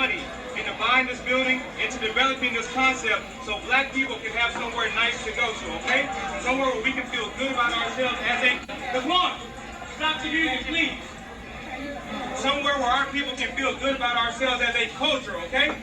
money into buying this building, into developing this concept, so black people can have somewhere nice to go to, okay? Somewhere where we can feel good about ourselves as a, come on, stop the music, please. Somewhere where our people can feel good about ourselves as a culture, okay?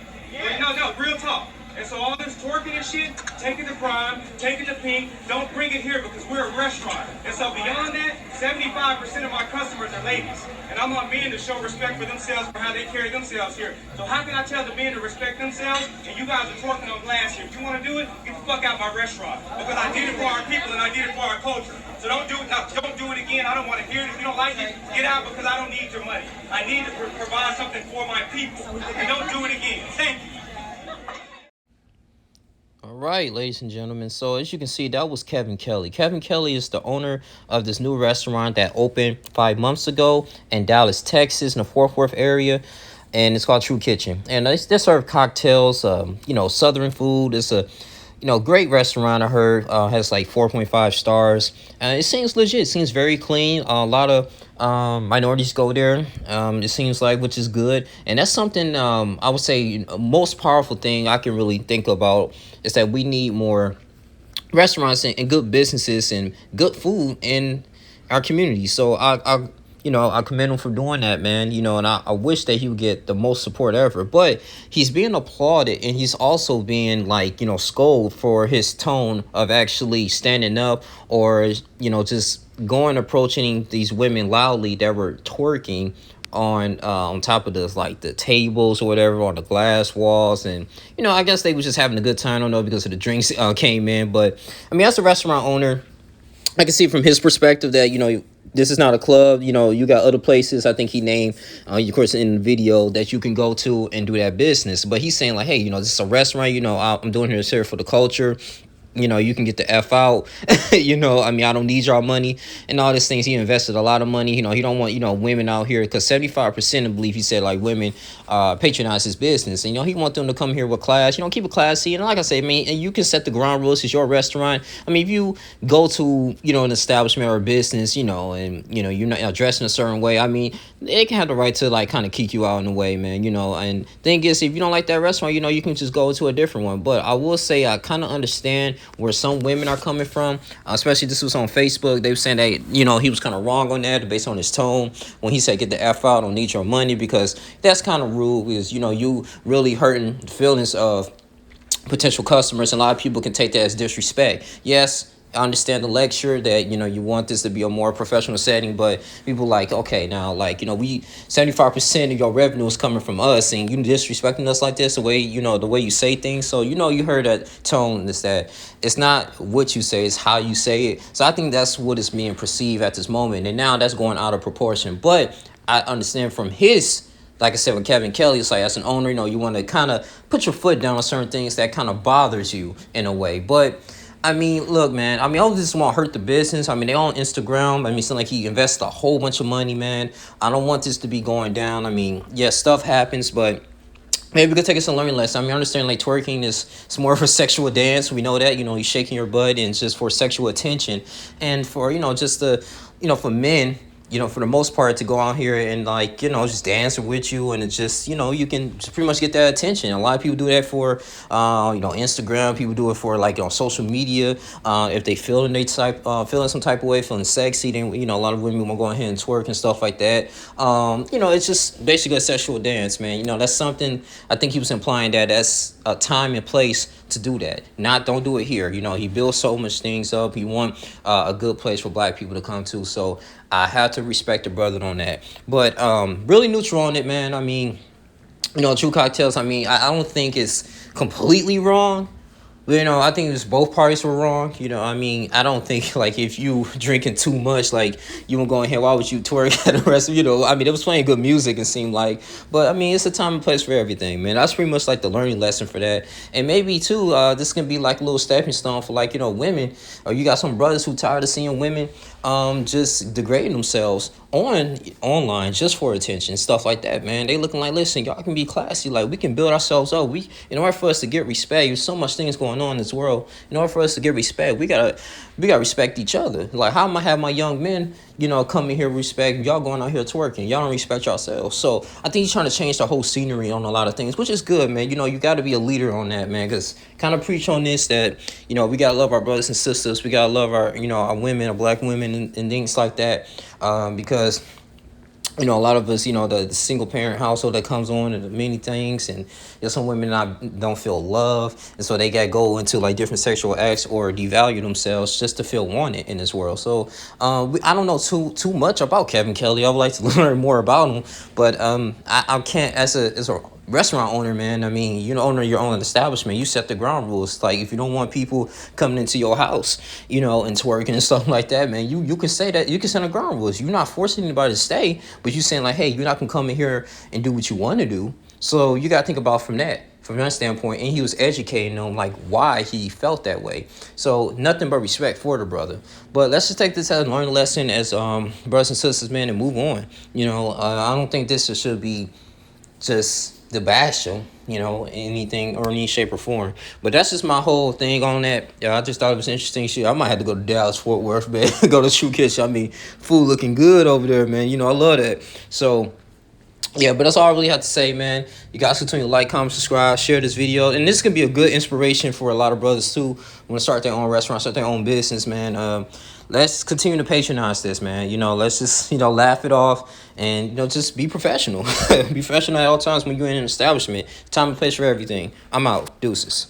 No, real talk. And so all this twerking and shit, taking the prime, taking the pink, don't bring it here because we're a restaurant. And so beyond that, 75% of my customers are ladies. And I want men to show respect for themselves for how they carry themselves here. So how can I tell the men to respect themselves and you guys are twerking on glass here? If you want to do it, get the fuck out my restaurant. Because I did it for our people and I did it for our culture. So don't do it again. I don't want to hear it. If you don't like it, get out because I don't need your money. I need to provide something for my people. And don't do it again. Thank you. All right, ladies and gentlemen. So as you can see, that was Kevin Kelly. Kevin Kelly is the owner of this new restaurant that opened 5 months ago in Dallas, Texas, in the Fort Worth area. And it's called True Kitchen. And they serve cocktails, Southern food. It's a, great restaurant. I heard has like 4.5 stars. And it seems legit. It seems very clean. A lot of minorities go there, it seems like, which is good. And that's something I would say most powerful thing I can really think about is that we need more restaurants and good businesses and good food in our community. So I commend him for doing that, man. And I wish that he would get the most support ever. But he's being applauded, and he's also being scolded for his tone of actually standing up or just approaching these women loudly that were twerking on top of the tables or whatever, on the glass walls. And I guess they was just having a good time. I don't know, because of the drinks came in. But I mean, as a restaurant owner, I can see from his perspective that this is not a club. You got other places. I think he named, of course, in the video, that you can go to and do that business. But he's saying hey, this is a restaurant. I'm doing this here for the culture. You can get the F out. I don't need y'all money and all these things. He invested a lot of money. He don't want, women out here, because 75%, I believe he said, women patronize his business. And, he want them to come here with class, keep it classy. And like I said, and you can set the ground rules. It's your restaurant. If you go to, an establishment or a business, and, you're not dressed in a certain way, they can have the right to kind of kick you out in a way, man, and thing is, if you don't like that restaurant, you can just go to a different one. But I will say, I kind of understand where some women are coming from, especially this was on Facebook. They were saying that, he was kind of wrong on that based on his tone when he said, get the F out, don't need your money, because that's kind of rude, because, you really hurting the feelings of potential customers. And a lot of people can take that as disrespect. Yes, I understand the lecture that, you want this to be a more professional setting, but people okay, now, we 75% of your revenue is coming from us, and you disrespecting us like this, the way, the way you say things. So, you heard that tone, is that it's not what you say, it's how you say it. So I think that's what is being perceived at this moment. And now that's going out of proportion. But I understand from his, like I said, with Kevin Kelly, it's as an owner, you want to kind of put your foot down on certain things that kind of bothers you in a way. But look, man, I don't just want to hurt the business. They on Instagram. It seems like he invests a whole bunch of money, man. I don't want this to be going down. Yes, stuff happens, but maybe we could take us a learning lesson. I understand twerking it's more of a sexual dance. We know that, you're shaking your butt and it's just for sexual attention. And for, just the, for men, for the most part, to go out here and just dance with you, and it's just, you can just pretty much get that attention. A lot of people do that for, Instagram. People do it for on social media. If they feeling some type of way, feeling sexy, then a lot of women will go ahead and twerk and stuff like that. It's just basically a sexual dance, man. That's something I think he was implying, that that's a time and place to do that. Don't do it here. He builds so much things up. He want a good place for black people to come to. So I have to respect the brother on that. But really neutral on it, man. True Cocktails, I don't think it's completely wrong. But, I think it's both parties were wrong. I don't think, if you drinking too much, you were going here, why would you twerk at the rest of, it was playing good music, it seemed like. But, it's a time and place for everything, man. That's pretty much, the learning lesson for that. And maybe, too, this can be, a little stepping stone for, women. Or you got some brothers who tired of seeing women just degrading themselves online just for attention, stuff like that, man. They looking listen, y'all can be classy, we can build ourselves up. In order for us to get respect, there's so much things going on in this world. In order for us to get respect, we gotta respect each other. How am I have my young men, coming here respect. Y'all going out here twerking. Y'all don't respect yourselves. So I think he's trying to change the whole scenery on a lot of things, which is good, man. You got to be a leader on that, man, because kind of preach on this that, we got to love our brothers and sisters. We got to love our women, our black women and things like that, because a lot of us, the single parent household that comes on and the many things, and some women don't feel love, and so they got to go into like different sexual acts or devalue themselves just to feel wanted in this world. So I don't know too much about Kevin Kelly. I would like to learn more about him, but I can't, as a restaurant owner, man. I mean, owner your own establishment. You set the ground rules. Like, if you don't want people coming into your house, and twerking and stuff like that, man, you can say that. You can set the ground rules. You're not forcing anybody to stay, but you saying like, hey, you're not gonna come in here and do what you want to do. So you gotta think about from that standpoint. And he was educating them like why he felt that way. So nothing but respect for the brother. But let's just take this as a learning lesson as brothers and sisters, man, and move on. I don't think this should be just the bash him, anything or any shape or form. But that's just my whole thing on that. Yeah, I just thought it was interesting shit. I might have to go to Dallas, Fort Worth, man. Go to Shoe Kitchen. I mean, food looking good over there, man. I love that. So yeah, but that's all I really have to say, man. You guys continue to like, comment, subscribe, share this video. And this can be a good inspiration for a lot of brothers, too, want to start their own restaurant, start their own business, man. Let's continue to patronize this, man. Let's just, laugh it off and, just be professional. Be professional at all times when you're in an establishment. Time and place for everything. I'm out. Deuces.